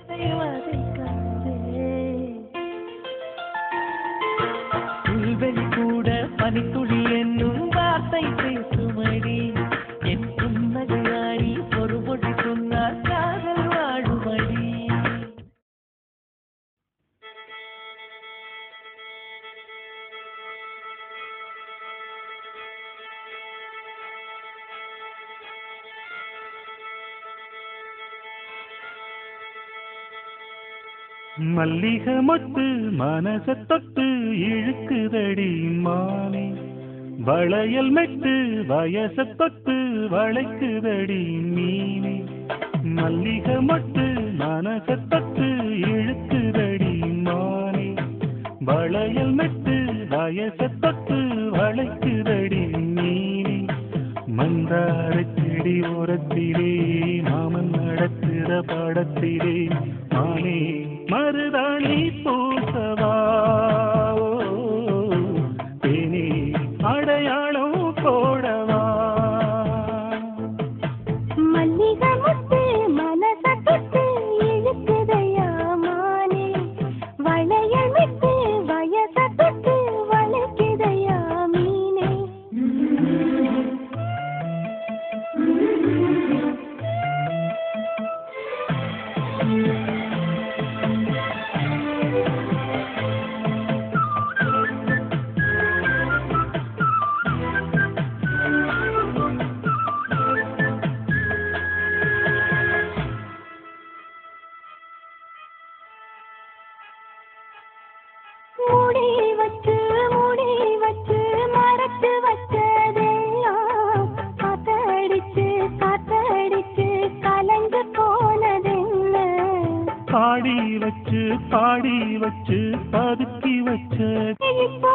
செய்வதை கண்டேன். புல்வெளி கூட பனித்துளி என்னும் வார்த்தை பேசுமடி. என் புன்னகையாடி ஒரு மொழி சொன்னால் காதல் வாழுமடி. மல்லிகை மொட்டு மனச தொட்டு இழுக்குதடி மானே. வளையல் மெட்டு வயச தொட்டு வளைக்குதடி மீனே. மல்லிகை மொட்டு மனச தொட்டு இழுக்குதடி மானே. வளையல் மெட்டு வயச தொட்டு வளைக்குதடி மீனே. மந்தார செடி ஓரத்திலே மாமன் நடத்துற படத்திலே மானே மருதாணி பூசவா. தேனே அடையாளம் போடவா. மல்லிகை முத்து மனச தொட்டு இழுக்குதையா மானே. வளையல் விட்டு வயச தொட்டு வளைக்குதையா மீனே. மூடி வச்சு மறைச்சு வச்சதெல்லாம் காத்தடிச்சு காத்தடிச்சு கலந்து போனதென்ன. பாடி வச்சு பதுக்கி வச்ச இப்போ